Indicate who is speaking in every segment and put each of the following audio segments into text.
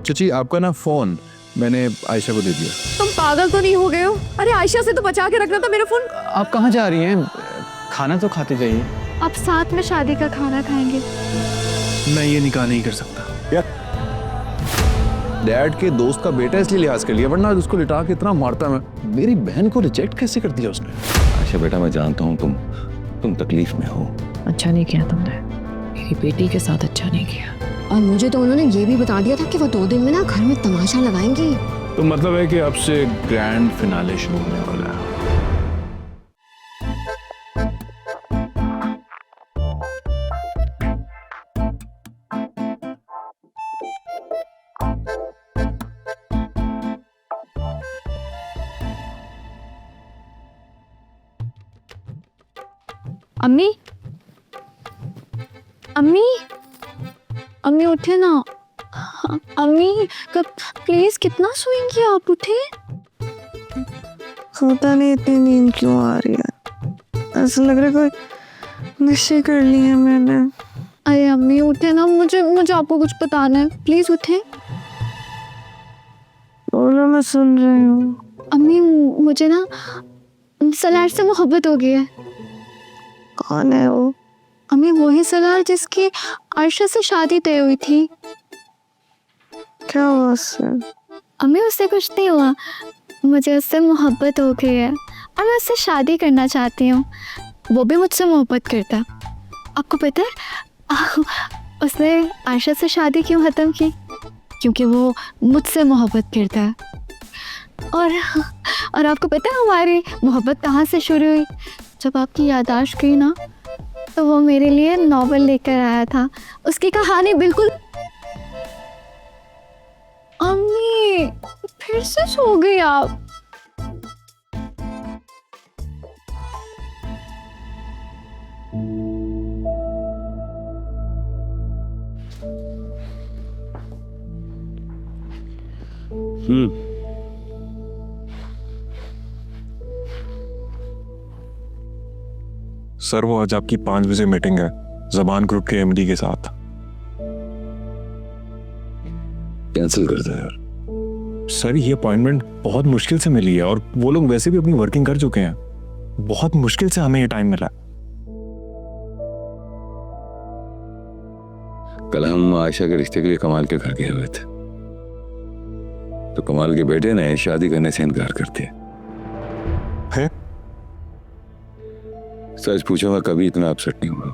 Speaker 1: चची आपका ना फोन मैंने आयशा को दे दिया।
Speaker 2: तुम पागल तो नहीं हो गए हो? अरे आयशा से तो बचा के रखना था मेरा फोन।
Speaker 3: आप कहाँ जा रही हैं? खाना तो खाते जाइए।
Speaker 4: अब साथ में शादी का खाना खाएंगे।
Speaker 1: मैं ये निकाह नहीं कर सकता यार। डैड के दोस्त का बेटा इसलिए लिहाज कर लिया, वरना उसको लिटा के इतना मारता मैं। मेरी बहन को रिजेक्ट कैसे कर दिया उसने?
Speaker 5: आयशा बेटा, मैं जानता हूँ तुम तकलीफ में हो।
Speaker 2: अच्छा नहीं किया तुमने, मेरी बेटी के साथ अच्छा नहीं किया।
Speaker 4: और मुझे तो उन्होंने ये भी बता दिया था कि वो 2 दिन में ना घर में तमाशा लगाएंगी।
Speaker 1: तो मतलब है कि अब से ग्रैंड फिनाले शुरू होने वाला है।
Speaker 4: अम्मी, अम्मी, अम्मी उठे ना। अम्मी कब, प्लीज कितना सोएंगी आप? उठे।
Speaker 6: पता नहीं इतनी नींद क्यों आ रही है, ऐसा लग रहा है कोई नशे कर लिए हैं मैंने।
Speaker 4: अरे अम्मी उठे ना, मुझे आपको कुछ बताना है, प्लीज उठे।
Speaker 6: बोलो, मैं सुन रही हूँ।
Speaker 4: अम्मी मुझे ना सलार से मोहब्बत हो गई है।
Speaker 6: कौन है वो?
Speaker 4: अम्मी वही सलार जिसकी आयशा से शादी तय हुई थी।
Speaker 6: क्या हुआ उससे?
Speaker 4: अम्मी उससे कुछ नहीं हुआ, मुझे उससे मोहब्बत हो गई है और मैं उससे शादी करना चाहती हूँ। वो भी मुझसे मोहब्बत करता है। आपको पता है उसने आयशा से शादी क्यों ख़त्म की? क्योंकि वो मुझसे मोहब्बत करता है। और आपको पता है हमारी मोहब्बत कहाँ से शुरू हुई? जब आपकी याददाश्त गई ना, तो वो मेरे लिए नॉवेल लेकर आया था। उसकी कहानी बिल्कुल। अम्मी फिर से सो गई आप?
Speaker 7: सर वो आज आपकी 5 बजे मीटिंग है ज़बान ग्रुप के एमडी के साथ।
Speaker 5: कैंसिल कर दो यार।
Speaker 7: सर ये अपॉइंटमेंट बहुत मुश्किल से मिली है और वो लोग वैसे भी अपनी वर्किंग कर चुके हैं। बहुत मुश्किल से हमें ये टाइम मिला।
Speaker 5: कल हम आयशा के रिश्ते के लिए कमाल के घर गए हुए थे, तो कमाल के बेटे ने शादी करने से इनकार कर दिया।
Speaker 7: है?
Speaker 5: सच पूछो मैं कभी इतना अपसेट नहीं हुआ,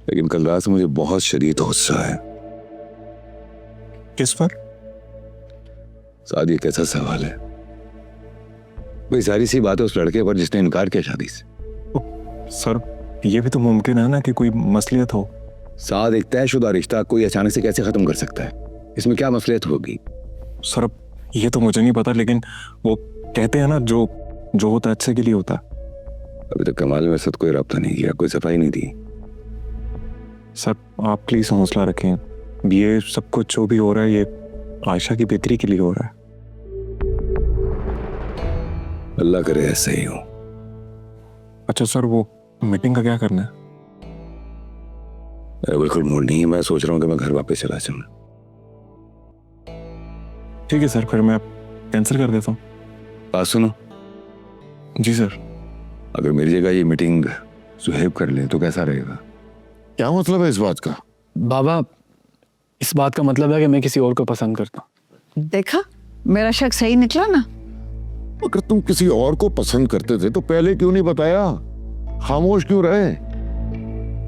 Speaker 5: लेकिन कल रात से मुझे बहुत शदीद गुस्सा है।
Speaker 7: किस पर?
Speaker 5: शादी एक ऐसा सवाल है भाई, सारी सी बात है उस लड़के पर जिसने इनकार किया शादी से।
Speaker 7: सर ये भी तो मुमकिन है ना कि कोई मसलियत हो।
Speaker 5: साथ एक तयशुदा रिश्ता कोई अचानक से कैसे खत्म कर सकता है? इसमें क्या मसलियत होगी?
Speaker 7: सर अब ये तो मुझे नहीं पता, लेकिन वो कहते हैं ना जो होता है अच्छे के लिए होता है।
Speaker 5: अभी तक कमाल में साथ कोई रब्ता नहीं किया, कोई सफाई नहीं दी।
Speaker 7: सर आप प्लीज हौसला रखें। ये सब कुछ जो भी हो रहा है ये आयशा की बेहतरी के लिए हो रहा है।
Speaker 5: अल्लाह करे ऐसे ही हो।
Speaker 7: अच्छा सर वो मीटिंग का क्या करना है?
Speaker 5: मेरा बिल्कुल मूड नहीं है, मैं सोच रहा हूँ कि मैं घर वापस चला जाऊँ।
Speaker 7: ठीक है सर, फिर मैं कैंसिल कर देता हूँ।
Speaker 5: बात सुनो।
Speaker 7: जी सर।
Speaker 5: अगर मेरी जगह ये मीटिंग सुहेब कर ले तो कैसा रहेगा?
Speaker 8: क्या मतलब है इस बात का?
Speaker 3: बाबा इस बात का मतलब है कि मैं किसी और को पसंद करता हूँ।
Speaker 6: देखा, मेरा शक सही निकला ना।
Speaker 8: अगर तुम किसी और को पसंद करते थे तो पहले क्यों नहीं बताया? खामोश क्यों रहे?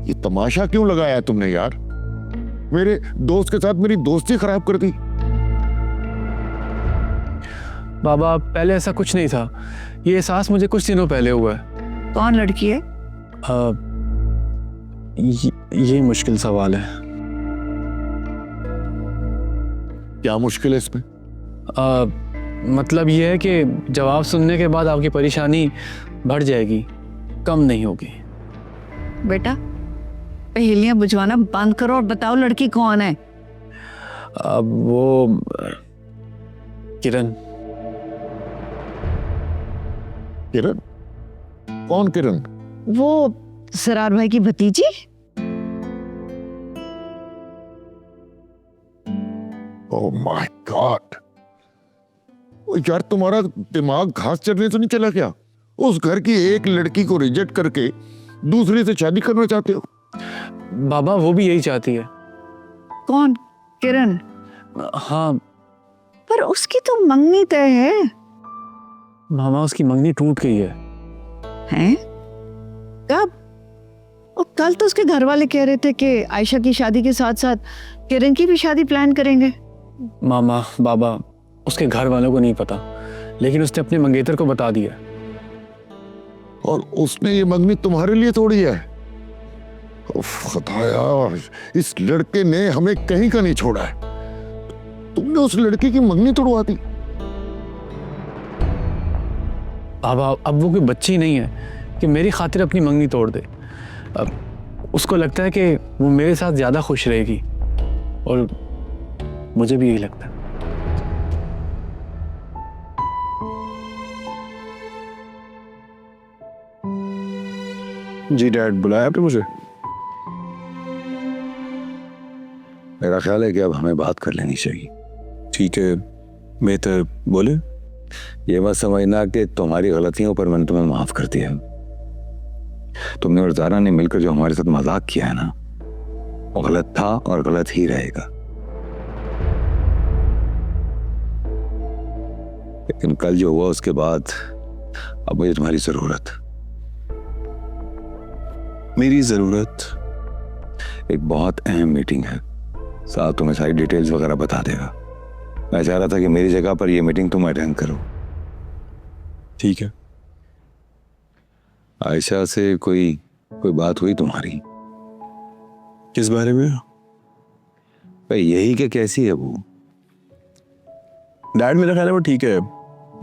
Speaker 8: ये तमाशा क्यों लगाया तुमने यार? मेरे दोस्त के साथ मेरी दोस्ती खराब कर दी।
Speaker 3: बाबा पहले ऐसा कुछ नहीं था, ये एहसास मुझे कुछ दिनों पहले हुआ है।
Speaker 6: कौन लड़की है?
Speaker 3: ये मुश्किल सवाल है।
Speaker 8: क्या मुश्किल है इसमें?
Speaker 3: मतलब ये है कि जवाब सुनने के बाद आपकी परेशानी बढ़ जाएगी, कम नहीं होगी।
Speaker 6: बेटा पहेलियां बुझवाना बंद करो और बताओ लड़की कौन है?
Speaker 3: अब वो किरण।
Speaker 8: किरण? कौन किरण?
Speaker 4: वो
Speaker 6: सरार भाई की भतीजी?
Speaker 8: ओह माय गॉड, यार तुम्हारा दिमाग घास चरने तो नहीं चला क्या? उस घर की एक लड़की को रिजेक्ट करके दूसरी से शादी करना चाहते हो?
Speaker 3: बाबा वो भी यही चाहती है।
Speaker 6: कौन? किरण?
Speaker 3: हाँ
Speaker 6: पर उसकी तो मंगनी तय है।
Speaker 3: मामा, उसकी मंगनी टूट गई है।
Speaker 6: हैं? कब? और कल तो उसके घर वाले कह रहे थे कि आयशा की शादी के साथ साथ किरण की भी शादी प्लान करेंगे।
Speaker 3: मामा बाबा, उसके घर वालों को नहीं पता, लेकिन उसने अपने मंगेतर को बता दिया।
Speaker 8: और उसने ये मंगनी तुम्हारे लिए तोड़ी है? उफ, खुदाया, इस लड़के ने हमें कहीं का नहीं छोड़ा है। तुमने उस लड़की की मंगनी तोड़वा दी।
Speaker 3: बाबा अब वो कोई बच्ची नहीं है कि मेरी खातिर अपनी मंगनी तोड़ दे। अब उसको लगता है कि वो मेरे साथ ज्यादा खुश रहेगी, और मुझे भी यही लगता है।
Speaker 1: जी डैड, बुलाया आपने मुझे?
Speaker 5: मेरा ख्याल है कि अब हमें बात कर लेनी चाहिए।
Speaker 7: ठीक है, मैं तो बोले।
Speaker 5: ये मत समझना कि तुम्हारी गलतियों पर मैंने तुम्हें माफ कर दिया। तुमने और ज़ारा ने मिलकर जो हमारे साथ मजाक किया है ना, वो गलत था और गलत ही रहेगा। लेकिन कल जो हुआ उसके बाद अब मुझे तुम्हारी जरूरत।
Speaker 7: मेरी जरूरत?
Speaker 5: एक बहुत अहम मीटिंग है, साहब तुम्हें सारी डिटेल्स वगैरह बता देगा। मैं चाह रहा था कि मेरी जगह पर ये मीटिंग तुम अटेंड करो।
Speaker 7: ठीक है।
Speaker 5: आयशा से कोई बात हुई तुम्हारी?
Speaker 7: किस बारे में?
Speaker 5: भाई यही कि कैसी है वो?
Speaker 7: डैड मेरा ख्याल है वो ठीक है,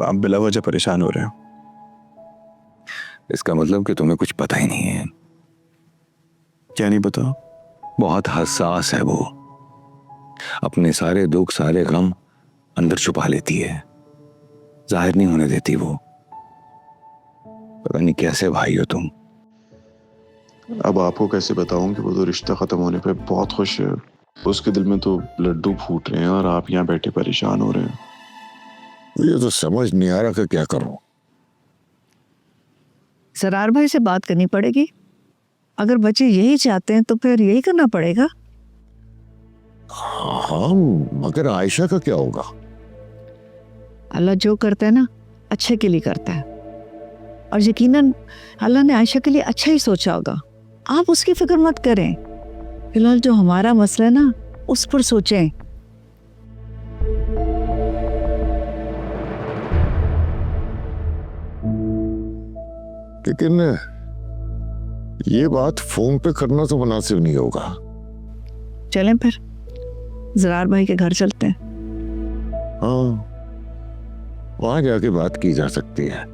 Speaker 7: आप बिला वजह परेशान हो रहे हैं।
Speaker 5: इसका मतलब कि तुम्हें कुछ पता ही नहीं है।
Speaker 7: क्या नहीं पता?
Speaker 5: बहुत हसास है वो, अपने सारे दुख सारे गम अंदर छुपा लेती है, जाहिर नहीं होने देती वो। पता नहीं कैसे भाई हो तुम।
Speaker 9: अब आपको कैसे बताऊं कि वो तो रिश्ता खत्म होने पे बहुत खुश है, उसके दिल में तो लड्डू फूट रहे हैं और आप यहाँ बैठे परेशान हो रहे हैं।
Speaker 8: मुझे तो समझ नहीं आ रहा कि क्या करूं।
Speaker 6: सरार भाई से बात करनी पड़ेगी। अगर बच्चे यही चाहते हैं तो फिर यही करना पड़ेगा।
Speaker 8: हाँ, मगर आयशा का क्या होगा?
Speaker 6: अल्लाह जो करता है ना अच्छे के लिए करता है, और यकीनन अल्लाह ने आयशा के लिए अच्छा ही सोचा होगा। आप उसकी फिक्र मत करें, फिलहाल जो हमारा मसला है ना उस पर सोचें।
Speaker 8: लेकिन ये बात फोन पे करना तो मुनासिब नहीं होगा।
Speaker 6: चलें फिर जरार भाई के घर चलते हैं।
Speaker 8: हाँ, वहां जाके बात की जा सकती है।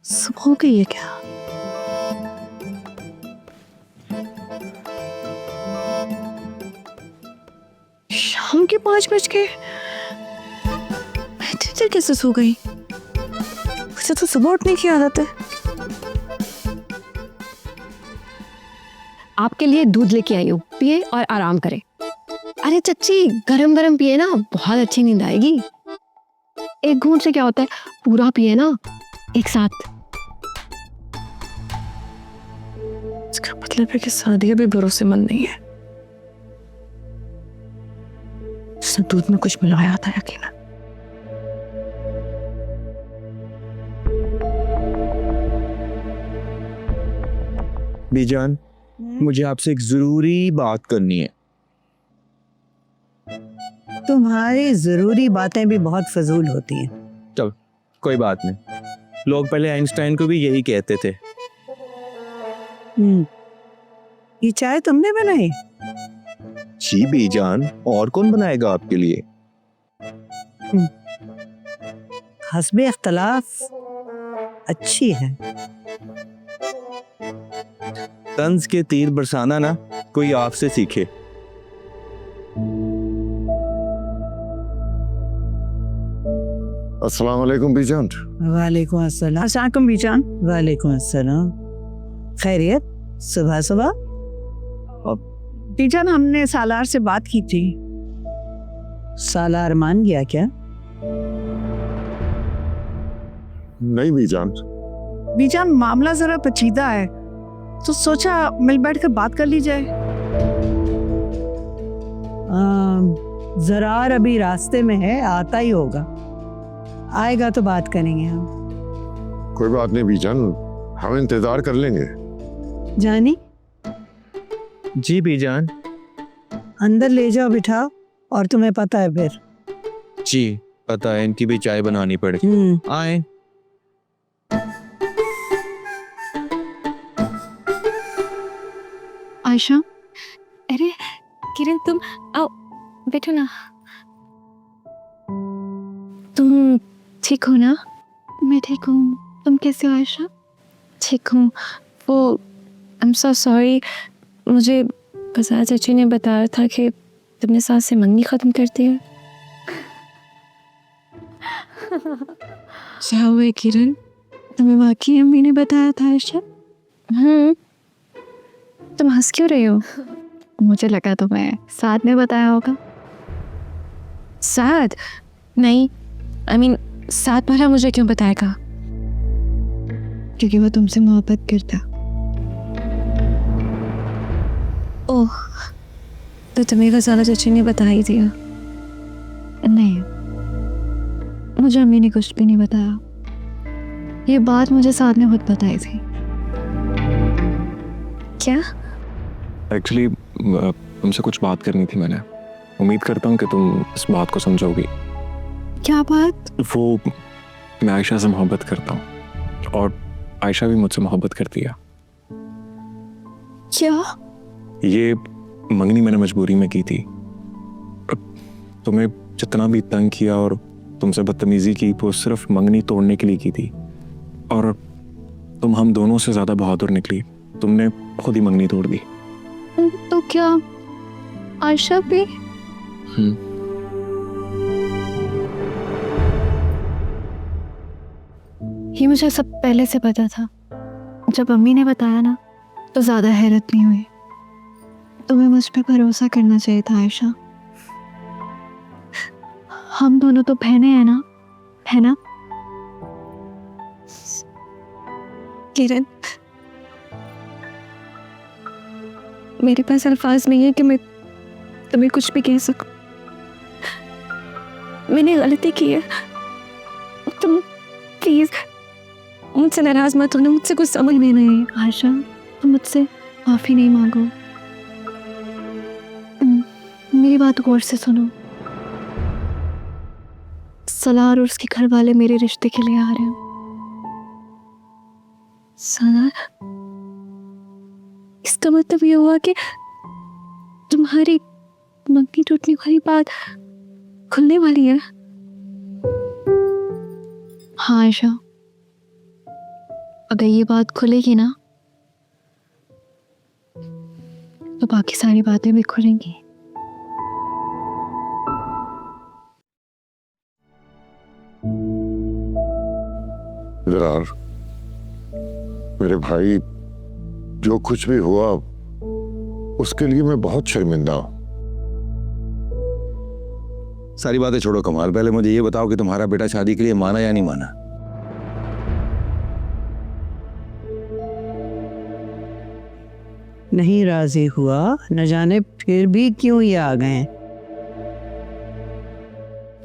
Speaker 6: सुबह हो गई है क्या? शाम के 5 बज गए। मैं इतनी देर कैसे सो गई? मुझे तो सुबह उठने की आदत है।
Speaker 2: आपके लिए दूध लेके आई हूँ, पिए और आराम करें। अरे चच्ची, गरम गरम पिए ना, बहुत अच्छी नींद आएगी। एक घूंट से क्या होता है, पूरा पिए ना एक साथ।
Speaker 6: इसका मतलब है कि सादिया भी भरोसेमंद नहीं है। उसने दूध में कुछ मिलाया था यकीनन।
Speaker 10: बीजान, मुझे आपसे एक जरूरी बात करनी है।
Speaker 6: तुम्हारी जरूरी बातें भी बहुत फजूल होती हैं।
Speaker 10: चल कोई बात नहीं, लोग पहले आइंस्टाइन को भी यही कहते थे।
Speaker 6: ये चाय तुमने बनाई?
Speaker 7: जी बीजान, और कौन बनाएगा आपके लिए?
Speaker 6: हस्बे इख्तलाफ अच्छी है।
Speaker 7: तंज के तीर बरसाना ना कोई आपसे सीखे।
Speaker 8: अस्सलाम वालेकुम बीजान।
Speaker 6: वालेकुम अस्सलाम। अस्सलाम बीजान। वालेकुम अस्सलाम। खैरियत? सुबह सुबह बीजान, हमने सालार से बात की थी। सालार मान गया क्या?
Speaker 8: नहीं बीजान।
Speaker 6: बीजान, मामला जरा पेचीदा है तो सोचा मिल बैठ कर बात कर ली जाए। जरार अभी रास्ते में है, आता ही होगा। आएगा तो बात करेंगे हम।
Speaker 8: कोई बात नहीं बीजान, हम इंतजार कर लेंगे।
Speaker 6: जानी,
Speaker 7: जी बीजान।
Speaker 6: अंदर ले जाओ, बिठाओ, और तुम्हें पता है फिर।
Speaker 7: जी पता है, इनकी भी चाय बनानी पड़ेगी। आए।
Speaker 4: आयशा, अरे किरण, तुम आओ, बैठो ना। तुम ठीक हो ना? मैं ठीक हूँ, तुम कैसे हो आयशा? ठीक हूँ। वो आई एम सो सॉरी, मुझे बजाज चाची ने बताया था कि तुमने सास से मंगनी ख़त्म कर दी है। क्या हुआ किरण, तुम्हें वाकई अम्मी ने बताया था आयशा? तुम हंस क्यों रही हो? मुझे लगा तुम्हें साद ने बताया होगा। साद? नहीं, आई मीन साद भला मुझे क्यों बताएगा? क्योंकि वो तुमसे मोहब्बत करता। ओह, तो तुम्हें गजाला चाची ने बता ही दिया? नहीं, मुझे अम्मी ने कुछ भी नहीं बताया। ये बात मुझे साद ने खुद बताई थी। क्या?
Speaker 7: एक्चुअली तुमसे कुछ बात करनी थी मैंने। उम्मीद करता हूँ कि तुम इस बात को समझोगी।
Speaker 4: क्या बात?
Speaker 7: वो, मैं आयशा से मोहब्बत करता हूँ और आयशा भी मुझसे मोहब्बत करती है।
Speaker 4: क्या?
Speaker 7: ये मंगनी मैंने मजबूरी में की थी। तुम्हें जितना भी तंग किया और तुमसे बदतमीजी की, वो सिर्फ मंगनी तोड़ने के लिए की थी। और तुम हम दोनों से ज्यादा बहादुर निकली, तुमने खुद ही मंगनी तोड़ दी।
Speaker 4: तो क्या आयशा भी? ये मुझे सब पहले से पता था। जब अम्मी ने बताया ना, तो ज्यादा हैरत नहीं हुई। तुम्हें मुझ पर भरोसा करना चाहिए था आयशा। हम दोनों तो बहनें हैं ना, है ना? किरण, मेरे पास अल्फाज नहीं है कि मैं तुम्हें कुछ भी कह सकूं। मैंने गलती की है, तुम प्लीज मुझसे नाराज मत होना। मुझसे कुछ समझ में नहीं है आयशा, तुम मुझसे माफी नहीं मांगो। मेरी बात गौर से सुनो। सलार और उसके घर वाले मेरे रिश्ते के लिए आ रहे हैं। सलार? इसका मतलब ये हुआ कि तुम्हारी मंगनी टूटने वाली बात खुलने वाली है? हाँ आयशा, अगर ये बात खुलेगी ना, तो बाकी सारी बातें भी खुलेंगी।
Speaker 8: जरार, मेरे भाई, जो कुछ भी हुआ उसके लिए मैं बहुत शर्मिंदा हूं।
Speaker 5: सारी बातें छोड़ो कमाल, पहले मुझे ये बताओ कि तुम्हारा बेटा शादी के लिए माना या नहीं माना?
Speaker 6: नहीं राजी हुआ, न जाने फिर भी क्यों ये आ गए।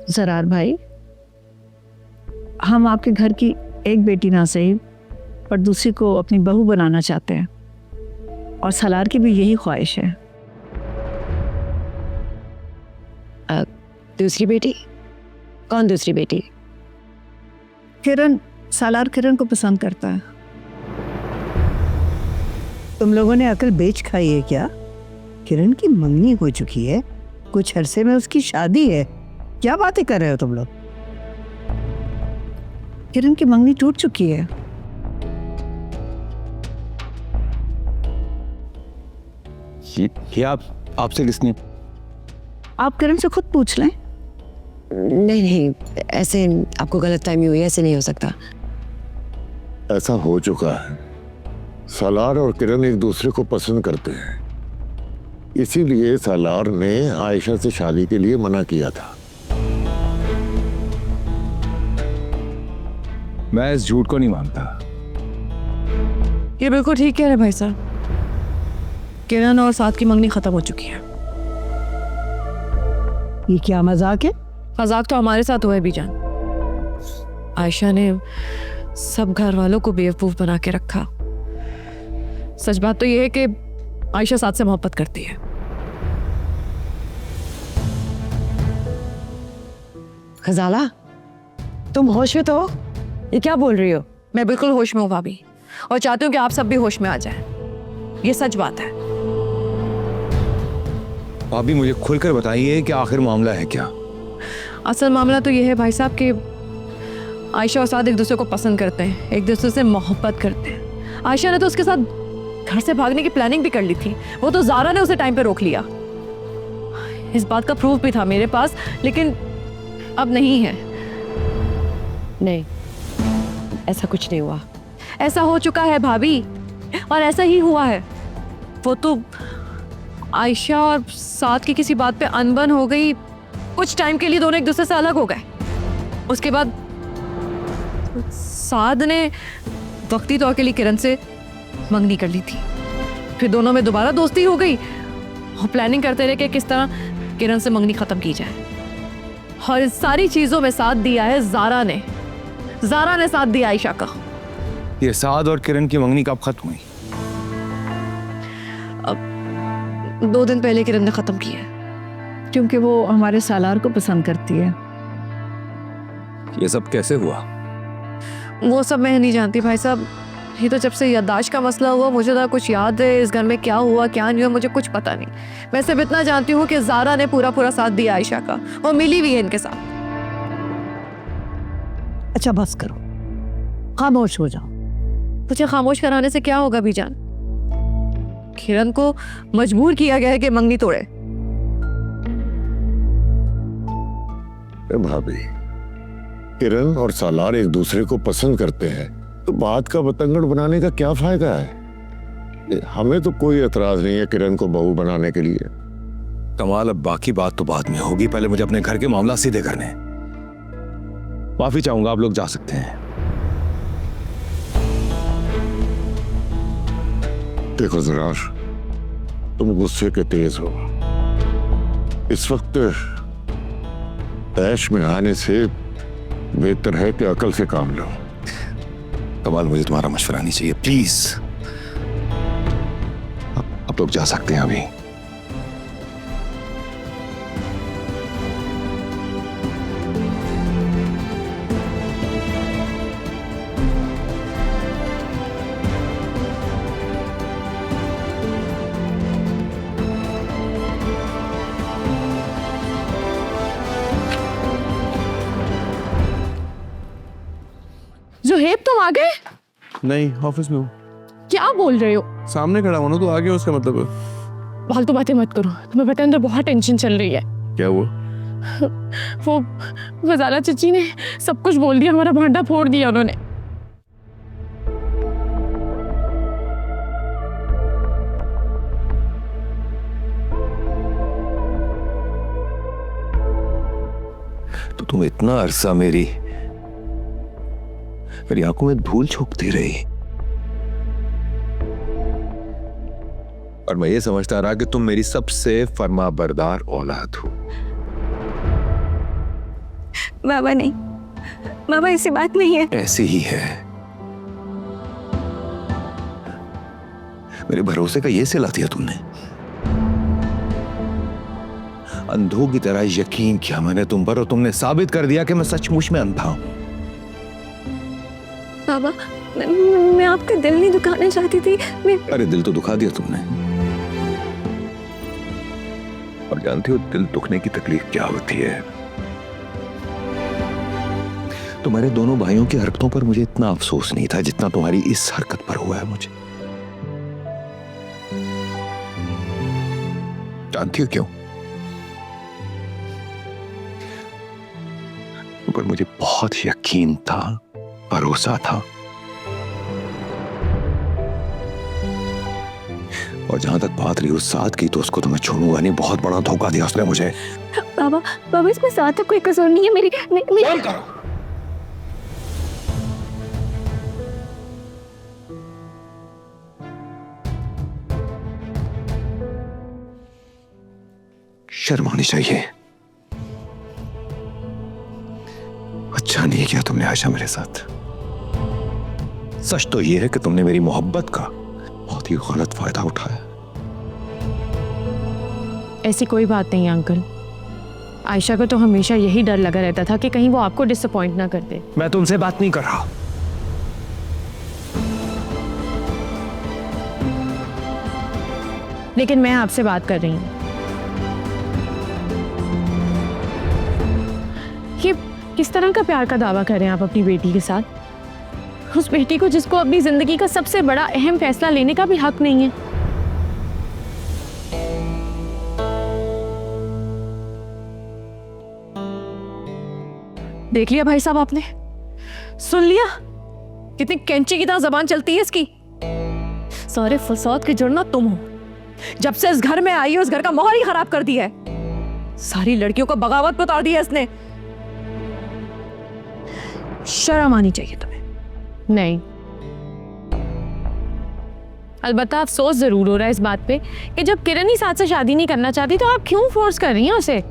Speaker 6: जरार भाई, हम आपके घर की एक बेटी ना सही पर दूसरी को अपनी बहू बनाना चाहते हैं, और सलार की भी यही ख्वाहिश है।
Speaker 2: दूसरी बेटी? कौन दूसरी बेटी?
Speaker 6: किरण, सालार किरण को पसंद करता है। तुम लोगों ने अकल बेच खाई है क्या? किरण की मंगनी हो चुकी है, कुछ अरसे में उसकी शादी है, क्या बातें कर रहे हो तुम लोग? किरण की मंगनी टूट चुकी है।
Speaker 5: ये आपसे किसने?
Speaker 6: आप किरण से खुद पूछ लें।
Speaker 2: नहीं नहीं, ऐसे आपको गलतफहमी हुई, ऐसे नहीं हो सकता।
Speaker 8: ऐसा हो चुका है। सालार और किरण एक दूसरे को पसंद करते हैं, इसीलिए सालार ने आयशा से शादी के लिए मना किया था।
Speaker 5: मैं इस झूठ को नहीं मानता।
Speaker 11: ये बिल्कुल ठीक कह रहे भाई साहब। किरण और साथ की मंगनी खत्म हो चुकी है।
Speaker 6: ये क्या मजाक है?
Speaker 11: मजाक तो हमारे साथ हुआ है बीजान। आयशा ने सब घर वालों को बेवकूफ बना के रखा। सच बात तो ये है कि आयशा साथ से मोहब्बत करती है।
Speaker 2: खजाला, तुम होश में तो हो? ये क्या बोल रही हो?
Speaker 11: मैं बिल्कुल होश में हूँ भाभी, और चाहती हूँ कि आप सब भी होश में आ जाएं। ये सच बात है।
Speaker 5: भाभी मुझे खुलकर बताइए कि आखिर मामला है क्या?
Speaker 11: असल मामला तो ये है भाई साहब कि आयशा और साद एक दूसरे को पसंद करते हैं, एक दूसरे से मोहब्बत करते हैं। आयशा ने तो उसके साथ घर से भागने की प्लानिंग भी कर ली थी, वो तो ज़ारा ने उसे टाइम पे रोक लिया। इस बात का प्रूफ भी था मेरे पास, लेकिन अब नहीं है।
Speaker 2: नहीं, ऐसा कुछ नहीं हुआ।
Speaker 11: ऐसा हो चुका है भाभी, और ऐसा ही हुआ है। वो तो आयशा और साद की किसी बात पे अनबन हो गई, कुछ टाइम के लिए दोनों एक दूसरे से अलग हो गए। उसके बाद साद ने वक्ती तौर के लिए किरण से मंगनी कर ली थी, फिर दोनों में दोबारा दोस्ती हो गई और प्लानिंग करते रहे कि किस तरह किरण से मंगनी खत्म की जाए। और इस सारी चीजों में साथ दिया है ज़ारा ने। ज़ारा ने साथ दिया आयशा का।
Speaker 5: ये साद और किरण की मंगनी कब खत्म हुई?
Speaker 11: 2 दिन पहले किरण ने खत्म की है।
Speaker 6: क्योंकि वो हमारे सालार को पसंद करती है।
Speaker 5: ये सब कैसे हुआ?
Speaker 11: वो सब मैं नहीं जानती भाई साहब। ये तो जब से याददाश्त का मसला हुआ, मुझे ना कुछ याद है इस घर में क्या हुआ क्या नहीं हुआ, मुझे कुछ पता नहीं। मैं सिर्फ इतना जानती हूँ कि ज़ारा ने पूरा पूरा साथ दिया आयशा का, और मिली भी है इनके साथ।
Speaker 6: अच्छा बस करो, खामोश हो जाओ।
Speaker 11: मुझे खामोश कराने से क्या होगा बीजान? किरण को मजबूर किया गया है कि मंगनी तोड़े।
Speaker 8: भाभी, किरण और सालार एक दूसरे को पसंद करते हैं, तो बात का बतंगड़ बनाने का क्या फायदा है? हमें तो कोई एतराज नहीं है किरण को बहू बनाने के लिए।
Speaker 5: कमाल, अब बाकी बात तो बाद में होगी, पहले मुझे अपने घर के मामला सीधे करने। माफी चाहूंगा, आप लोग जा सकते हैं।
Speaker 8: देखो ज़रार, तुम गुस्से के तेज हो। इस वक्त ऐश में आने से बेहतर है कि अकल से काम लो।
Speaker 5: कमाल, मुझे तुम्हारा मशवरा नहीं चाहिए, प्लीज। आप लोग जा सकते हैं अभी।
Speaker 11: ज़ुहैब, तुम आ गए?
Speaker 1: नहीं, ऑफिस में हूँ।
Speaker 11: क्या बोल रहे हो?
Speaker 1: सामने खड़ा हूँ ना, तो आ गया उसका मतलब है।
Speaker 11: फालतू बातें मत करो, तुम्हें पता है अंदर बहुत टेंशन चल रही है।
Speaker 1: क्या हुआ?
Speaker 11: वो वज़ारा चची ने सब कुछ बोल दिया, हमारा भांडा फोड़ दिया उन्होंने।
Speaker 5: तो तुम इतना अरसा मेरी आंखों में धूल झोंकती रही, और मैं ये समझता रहा कि तुम मेरी सबसे फरमाबरदार औलाद हो।
Speaker 4: बाबा नहीं, बाबा ऐसी बात नहीं है।
Speaker 5: ऐसी ही है। मेरे भरोसे का ये सिला दिया तुमने। अंधों की तरह यकीन किया मैंने तुम पर, और तुमने साबित कर दिया कि मैं सचमुच में अंधा हूं।
Speaker 4: बाबा, मैं आपका दिल नहीं दुखाना चाहती थी।
Speaker 5: अरे दिल तो दुखा दिया तुमने। और जानती हो दिल दुखने की तकलीफ क्या होती है? तुम्हारे दोनों भाइयों की हरकतों पर मुझे इतना अफसोस नहीं था जितना तुम्हारी इस हरकत पर हुआ है मुझे। जानती हो क्यों? पर मुझे बहुत यकीन था, भरोसा था। और जहां तक बात रही उस साथ की, तो उसको तो मैं छोड़ूंगा नहीं। बहुत बड़ा धोखा दिया उसने मुझे।
Speaker 4: बाबा बाबा इसमें साथ का कोई कसूर नहीं है मेरी
Speaker 5: बंद करो। शर्म आनी चाहिए। अच्छा नहीं किया तुमने आयशा मेरे साथ। सच तो यह है कि तुमने मेरी मोहब्बत का बहुत ही गलत फायदा उठाया।
Speaker 11: ऐसी कोई बात नहीं अंकल। आयशा को तो हमेशा यही डर लगा रहता था कि कहीं वो आपको डिसअपॉइंट ना कर दे।
Speaker 10: मैं तुमसे बात नहीं कर रहा।
Speaker 11: लेकिन मैं आपसे बात कर रही हूँ। ये किस तरह का प्यार का दावा कर रहे हैं आप अपनी बेटी के साथ? उस बेटी को जिसको अपनी जिंदगी का सबसे बड़ा अहम फैसला लेने का भी हक नहीं है। देख लिया भाई साहब आपने? सुन लिया कितनी कैंची की तरह जबान चलती है इसकी? सारे फसाद की जड़ ना तुम हो। जब से इस घर में आई हो, इस घर का माहौल ही खराब कर दिया है। सारी लड़कियों को बगावत पे उतार दिया इसने। शर्म आनी चाहिए तुम्हें। नहीं, अलबत्ता अफसोस जरूर हो रहा है इस बात पे कि जब किरण ही साथ से शादी नहीं करना चाहती तो आप क्यों फोर्स कर रही हैं उसे?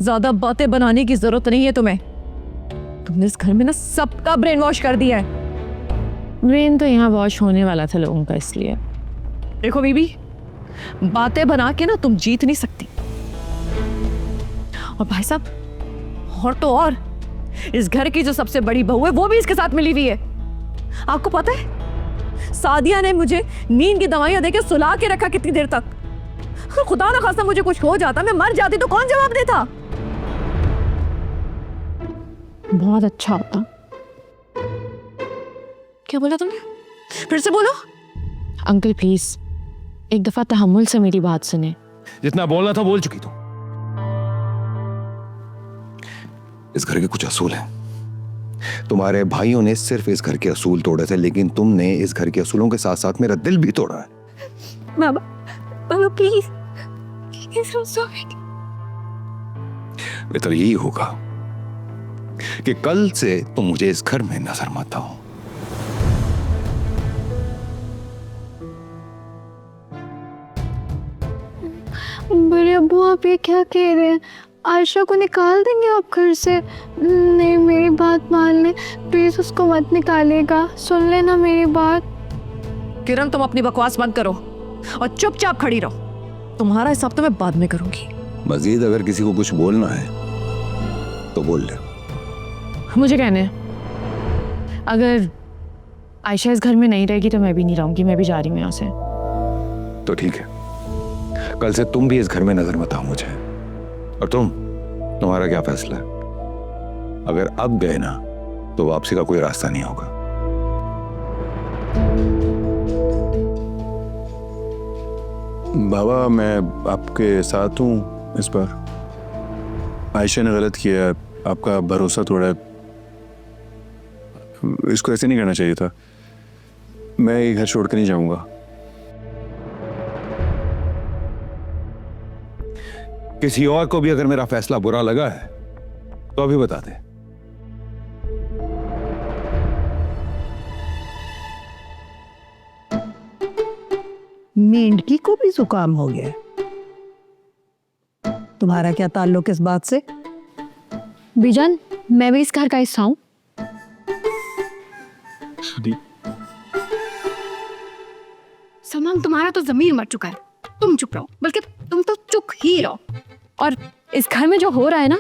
Speaker 11: ज्यादा बातें बनाने की जरूरत नहीं है तुम्हें। तुमने इस घर में ना सबका ब्रेन वॉश कर दिया है। ब्रेन तो यहाँ वॉश होने वाला था लोगों का, इसलिए। देखो बीबी, बातें बना के ना तुम जीत नहीं सकती। और भाई साहब, और तो और इस घर की जो सबसे बड़ी बहू है वो भी इसके साथ मिली हुई है। आपको पता है सादिया ने मुझे नींद की दवाइयां देकर सुला के रखा कितनी देर तक। खुदा ना खास्ता मुझे कुछ हो जाता, मैं मर जाती तो कौन जवाब देता? बहुत अच्छा होता। क्या बोला तुमने? फिर से बोलो। अंकल प्लीज एक दफा तहम्मुल से मेरी बात सुने।
Speaker 5: जितना बोलना था बोल चुकी तुम। इस घर के कुछ असूल हैं। तुम्हारे भाइयों ने सिर्फ इस घर के असूल तोड़े थे, लेकिन तुमने इस घर के असूलों के साथ साथ मेरा दिल भी तोड़ा है।
Speaker 4: बाबा बाबा प्लीज।
Speaker 5: बेहतर यही होगा कि कल से तुम मुझे इस घर में नजर मत आओ।
Speaker 4: बड़े अब्बू आप ये क्या कह रहे हैं? आयशा को निकाल देंगे आप घर से? नहीं, मेरी बात मान ले प्लीज, उसको मत निकालेगा। सुन लेना मेरी बात।
Speaker 11: किरण तुम अपनी बकवास बंद करो और चुपचाप खड़ी रहो। तुम्हारा हिसाब तो मैं बाद में करूंगी।
Speaker 5: मजीद अगर किसी को कुछ बोलना है तो बोल ले।
Speaker 11: मुझे कहने हैं, अगर आयशा इस घर में नहीं रहेगी तो मैं भी नहीं रहूंगी। मैं भी जा रही हूँ यहाँ से।
Speaker 5: तो ठीक है, कल से तुम भी इस घर में नजर मत आओ मुझे। और तुम्हारा क्या फैसला है? अगर अब गए ना तो वापसी का कोई रास्ता नहीं होगा।
Speaker 1: बाबा मैं आपके साथ हूँ इस बार। आयशा ने गलत किया है, आपका भरोसा तोड़ा है। इसको ऐसे नहीं करना चाहिए था। मैं ये घर छोड़ कर नहीं जाऊंगा।
Speaker 5: किसी और को भी अगर मेरा फैसला बुरा लगा है तो अभी बता दे।
Speaker 6: मेंढकी को भी जुकाम हो गया। तुम्हारा क्या ताल्लुक इस बात से?
Speaker 2: बीजान, मैं भी इस घर का हिस्सा हूँ। सलमान, तुम्हारा तो जमीर मर चुका है। तुम चुप रहो, बल्कि तुम तो चुप ही रहो। और इस घर में जो हो रहा है ना,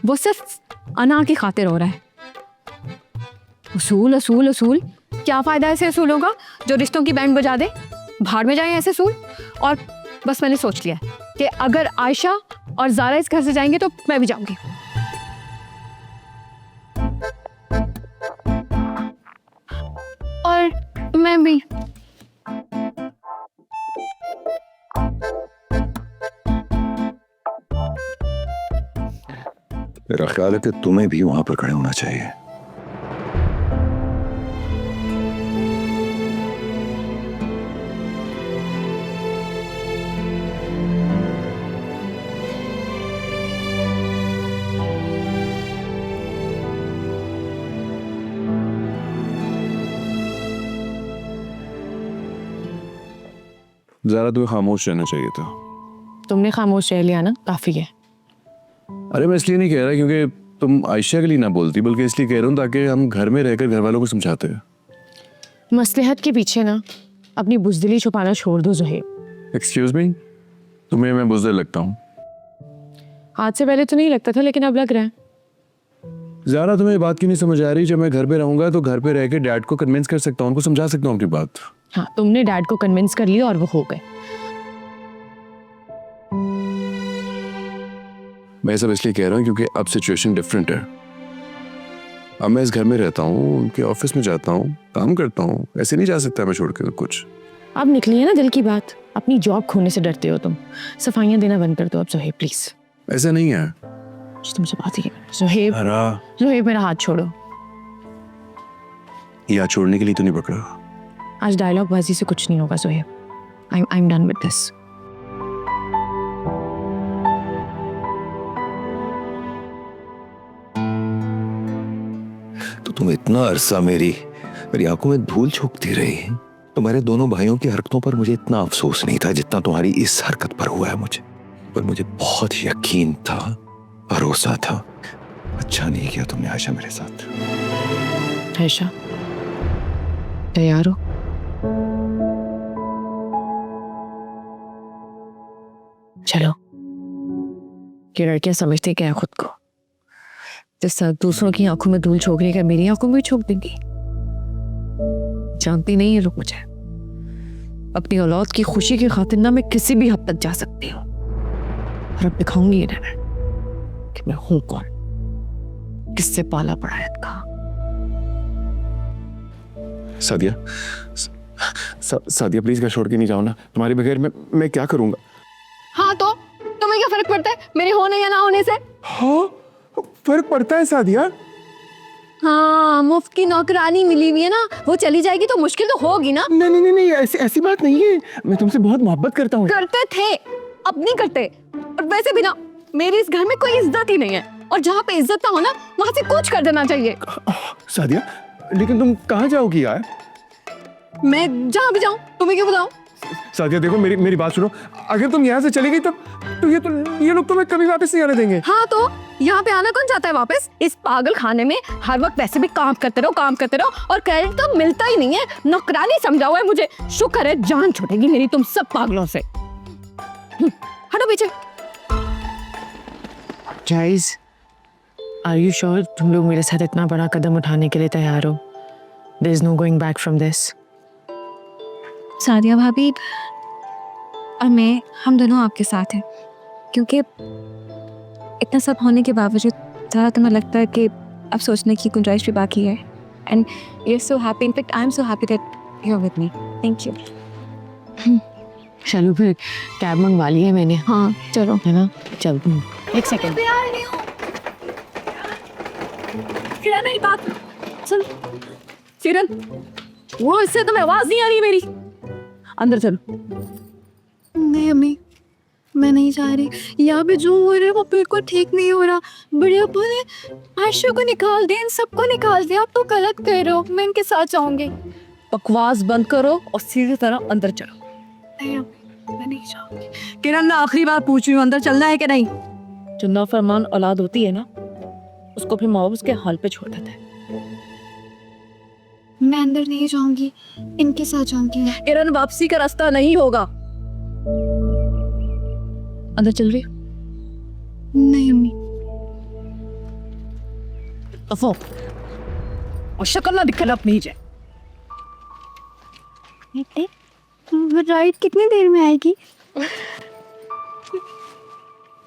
Speaker 2: वो सिर्फ अना की खातिर हो रहा है। उसूल उसूल उसूल, क्या फायदा ऐसे असूलों का जो रिश्तों की बैंड बजा दे? भाड़ में जाए ऐसे असूल। और बस मैंने सोच लिया है कि अगर आयशा और ज़ारा इस घर से जाएंगे तो मैं भी जाऊंगी।
Speaker 4: और मैं भी।
Speaker 5: मेरा ख्याल है कि तुम्हें भी वहां पर खड़े होना चाहिए।
Speaker 1: ज़रा तुम्हें खामोश रहना चाहिए था।
Speaker 11: तुमने खामोश रह लिया ना, काफी है।
Speaker 1: अरे मैं इसलिए नहीं कह रहा क्योंकि तुम आयशा के लिए ना बोलती, बल्कि इसलिए कह रहा हूँ ताकि हम घर में रहकर घर वालों को समझाते हैं।
Speaker 11: मसलहत के पीछे ना अपनी बुज़दिली छुपाना छोड़ दो ज़ुहैब।
Speaker 1: एक्सक्यूज मी, तुम्हें मैं बुज़दिल लगता हूँ?
Speaker 11: आज से पहले तो नहीं लगता था, लेकिन अब लग रहा है।
Speaker 1: ज़ारा तुम्हें ये बात क्यों नहीं समझ आ रही? जब मैं घर पे रहूंगा तो घर पे रह के डैड को कन्विंस कर सकता हूँ, उनको समझा सकता हूँ अपनी बात।
Speaker 11: हाँ, तुमने डैड को कन्विंस कर लिया और वो हो गए।
Speaker 1: मैं सब इसलिए कह रहा हूँ क्योंकि अब सिचुएशन डिफरेंट है। अब मैं इस घर में रहता हूँ, उनके ऑफिस में जाता हूँ, काम करता हूँ, ऐसे नहीं जा सकता मैं छोड़ के कुछ।
Speaker 11: अब निकली है ना दिल की बात। अपनी जॉब खोने से डरते हो तुम। सफाइयाँ देना बंद कर दो अब ज़ुहैब, प्लीज।
Speaker 1: ऐसा नहीं है।
Speaker 11: तुमसे बात ही ज़ुहैब, ज़ुहैब मेरा हाथ छोड़ो।
Speaker 1: या छोड़ने के लिए तो नहीं पकड़ा।
Speaker 11: आज डायलॉग बाजी से कुछ नहीं होगा Zuhaib. I am done with this.
Speaker 5: तो तुम इतना अरसा मेरी आंखों में धूल झोंकती रही। तुम्हारे दोनों भाइयों की हरकतों पर मुझे इतना अफसोस नहीं था जितना तुम्हारी इस हरकत पर हुआ है मुझे। पर मुझे बहुत यकीन था, भरोसा था। अच्छा नहीं किया तुमने आयशा मेरे साथ।
Speaker 11: आयशा, तैयार हो? चलो। ये लड़कियां समझती क्या है खुद को? जिस तरह दूसरों की आंखों में धूल झोंकने का मेरी आंखों में भी झोंक देंगी। जानती नहीं है लोग मुझे। अपनी औलाद की खुशी की खातिर ना मैं किसी भी हद तक जा सकती हूँ। और अब दिखाऊंगी इन्हें कि मैं हूं कौन, किससे पाला पड़ा है इनका।
Speaker 7: सादिया, सादिया प्लीज घर छोड़ के नहीं जाओ ना। तुम्हारे बगैर मैं क्या करूंगा?
Speaker 2: हाँ तो तुम्हें क्या फर्क पड़ता है मेरे होने या ना होने से?
Speaker 7: हाँ, फर्क पड़ता है सादिया।
Speaker 2: हाँ, मुफ्त की नौकरानी मिली हुई है ना, वो चली जाएगी तो मुश्किल तो होगी ना।
Speaker 7: नहीं, ऐसी बात नहीं है। मैं तुमसे बहुत मोहब्बत करता हूँ।
Speaker 2: करते थे, अब नहीं करते। और वैसे भी ना मेरे इस घर में कोई इज्जत ही नहीं है, और जहाँ पे इज्जत ना हो ना वहाँ से कुछ कर देना चाहिए।
Speaker 7: सादिया, लेकिन तुम कहाँ जाओगी यार?
Speaker 2: मैं जहाँ भी जाऊँ तुम्हें क्यों बताऊँ?
Speaker 7: सादिया देखो, मेरी बात सुनो। अगर तुम यहाँ से चली गई तो ये लोग तुम्हें कभी वापस नहीं आने देंगे।
Speaker 2: हाँ तो यहाँ पे आना कौन चाहता है वापस? इस पागल खाने में हर वक्त वैसे भी काम करते रहो और क्रेडिट तो मिलता ही नहीं है। नौकरानी समझा हुआ है मुझे। शुक्र है जान छूटेगी मेरी तुम सब पागलों से। हटो पीछे।
Speaker 11: गाइस, आर यू श्योर तुम लोग मेरे साथ इतना बड़ा कदम उठाने के लिए तैयार हो? There is no going back from this.
Speaker 4: Sadia भाभी और मैं, हम दोनों आपके साथ हैं, क्योंकि इतना सब होने के बावजूद ज़रा तुम्हें लगता है कि अब सोचने की गुंजाइश भी बाकी है। And you are so happy, in fact I am so happy that you are with me. Thank you.
Speaker 11: चलो फिर कैब मंगवा ली है मैंने।
Speaker 4: हाँ चलो,
Speaker 11: है ना? चल एक सेकंड।
Speaker 2: किरण मेरी बात सुन। किरण, वो इससे तुम्हें आवाज नहीं आ रही मेरी। अंदर चलो।
Speaker 4: नहीं अम्मी, मैं नहीं जा रही। यहाँ पे जो हो रहा है वो बिल्कुल ठीक नहीं हो रहा। बड़े अब्बू ने आयशा को निकाल दिया, इन सबको निकाल दिया। आप तो गलत कह रहे हो, मैं इनके साथ जाऊंगी।
Speaker 2: बकवास बंद करो और सीधी तरह अंदर चलो।
Speaker 4: नहीं अम्मी, मैं नहीं जाऊंगी।
Speaker 2: किरण, मैं आखिरी बार पूछ रही हूँ, अंदर चलना है कि नहीं? जो नाफरमान औलाद होती है ना, उसको फिर माँ बाप उसके हाल पे छोड़ देता है।
Speaker 4: मैं अंदर नहीं जाऊंगी, इनके साथ जाऊंगी।
Speaker 2: किरण, वापसी का रास्ता नहीं होगा। अंदर चल रही?
Speaker 4: नहीं अम्मी।
Speaker 2: और शक्ल ना दिखे अपनी ही।
Speaker 4: राइड कितनी देर में आएगी?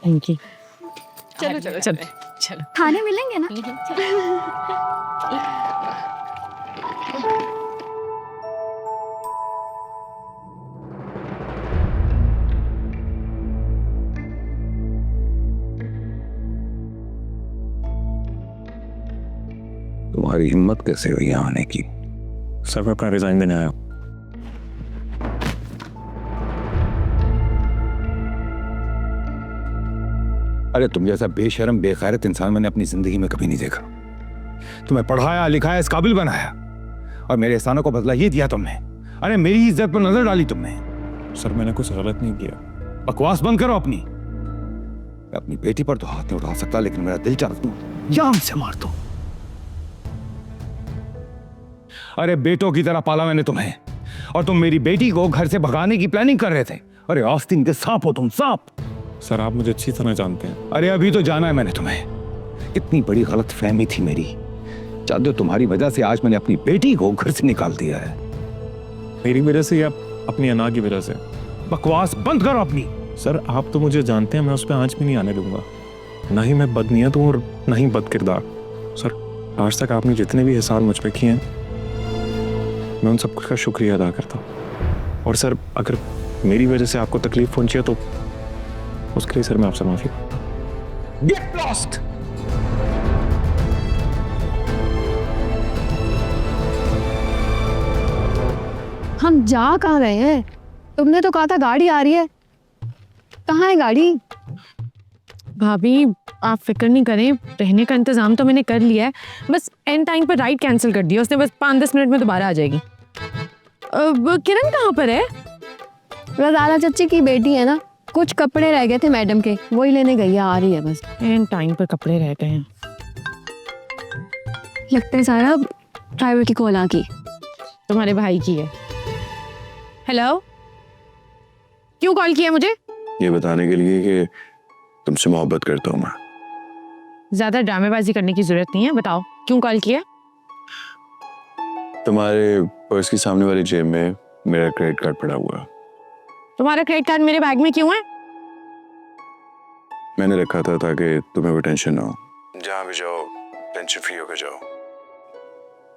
Speaker 11: Thank you.
Speaker 2: चलो चलो चलो चलो।
Speaker 4: खाने मिलेंगे ना?
Speaker 5: तुम्हारी हिम्मत कैसे हुई यहाँ आने की?
Speaker 7: सर मैं अपना रिजाइन देने आया हूँ।
Speaker 5: अरे तुम जैसा बेशर्म बेगैरत इंसान मैंने अपनी जिंदगी में कभी नहीं देखा। तुम्हें पढ़ाया लिखाया इस काबिल बनाया और मेरे एहसानों को बदला ये दिया तुमने। अरे मेरी इज्जत पर नजर डाली तुमने।
Speaker 7: सर मैंने कुछ गलत नहीं किया।
Speaker 5: बकवास बंद करो अपनी। मैं अपनी बेटी पर तो हाथ नहीं उठा सकता, लेकिन मेरा दिल चाहता हूं जान से मार दो। अरे बेटों की तरह पाला मैंने तुम्हें और तुम मेरी बेटी को घर से भगाने की प्लानिंग कर रहे थे। अरे आस्तीन के सांप हो तुम, सांप।
Speaker 7: सर आप मुझे अच्छी तरह जानते हैं।
Speaker 5: अरे अभी तो जाना है मैंने तुम्हें। कितनी बड़ी गलत फहमी थी मेरी। चाहते हो तुम्हारी वजह से आज मैंने अपनी बेटी को घर से निकाल दिया है।
Speaker 7: मेरी वजह से या अपनी अना की वजह से?
Speaker 5: बकवास बंद करो अपनी।
Speaker 7: सर आप तो मुझे जानते हैं, मैं उस पर आंच भी नहीं आने दूंगा। ना ही मैं बदनीयत हूँ और ना ही बद किरदार। सर आज तक आपने जितने भी एहसान मुझ पर किए हैं मैं उन सब का शुक्रिया अदा करता हूँ। और सर अगर मेरी वजह से आपको तकलीफ पहुंची है तो उसके लिए सर मैं आपसे माफी मांगता हूं।
Speaker 5: Get lost!
Speaker 2: हम जा कहाँ रहे हैं? तुमने तो कहा था गाड़ी आ रही है। कहाँ है गाड़ी?
Speaker 11: भाभी आप फिक्र नहीं करें, रहने का इंतजाम तो मैंने कर लिया है। बस एंड टाइम पर राइड कैंसिल कर दिया उसने, बस 5-10 मिनट में दोबारा आ जाएगी। अब किरण कहाँ पर है?
Speaker 2: रज़ाना चाची की बेटी है ना, कुछ कपड़े रह गए थे मैडम के, वही लेने गई है, आ रही है बस।
Speaker 11: एंड टाइम पर कपड़े रह गए हैं।
Speaker 2: लगता है सारा ड्राइवर की कॉल आ गई।
Speaker 11: तुम्हारे भाई की है। हेलो, क्यों कॉल किया मुझे?
Speaker 9: ये बताने के लिए कि तुमसे मोहब्बत करता हूँ मैं।
Speaker 11: ज्यादा ड्रामेबाजी करने की जरूरत नहीं है, बताओ क्यों कॉल किया?
Speaker 9: तुम्हारे पर्स की सामने वाली जेब में मेरा क्रेडिट कार्ड पड़ा हुआ है।
Speaker 11: तुम्हारा क्रेडिट कार्ड मेरे बैग में क्यों है?
Speaker 9: मैंने रखा था ताकि तुम्हें कोई टेंशन ना हो। जहाँ भी जाओ टेंशन फ्री होकर जाओ।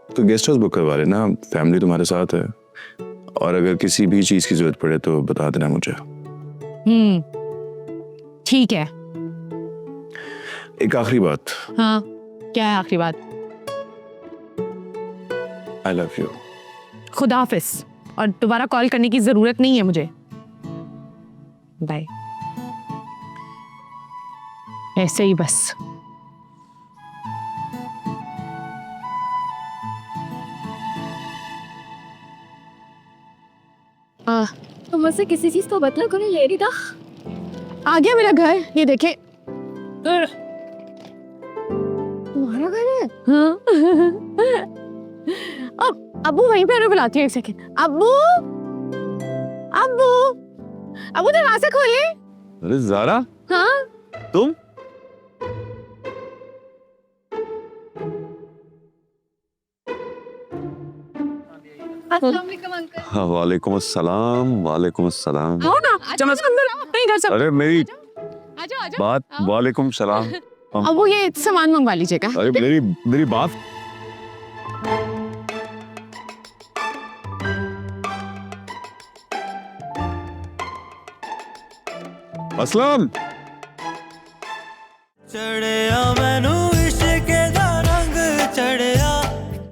Speaker 9: तो गेस्ट हाउस बुक करवा लेना, फैमिली तुम्हारे साथ है। और अगर किसी भी चीज की जरूरत पड़े तो बता देना मुझे।
Speaker 11: ठीक है।
Speaker 9: एक आखिरी बात।
Speaker 11: हाँ, क्या है आखिरी बात?
Speaker 9: I love you.
Speaker 11: खुदा हाफिज, और दोबारा कॉल करने की जरूरत नहीं है मुझे। बाय। ऐसे ही बस।
Speaker 2: तो मुझसे किसी चीज को बदला कोई ले रही था।
Speaker 11: आ गया मेरा घर, ये देखे।
Speaker 2: तुम्हारा घर है?
Speaker 11: हाँ। अब अब्बू वहीं पे बुलाती हूँ, एक सेकेंड। अब्बू, अब्बू, अब्बू दरवाजा खोलिए।
Speaker 9: अरे ज़ारा,
Speaker 11: हाँ
Speaker 9: तुम? हाँ, वालेकुम अस्सलाम। वालेकुम अस्सलाम।
Speaker 11: आओ ना, अंदर आओ, नहीं घर सब।
Speaker 9: अरे मेरी
Speaker 11: आजा आजा।
Speaker 9: बात। वालेकुम सलाम।
Speaker 11: अब्बू ये सामान मंगवा लीजिएगा।
Speaker 9: अरे मेरी बात। असलम।
Speaker 12: चढ़े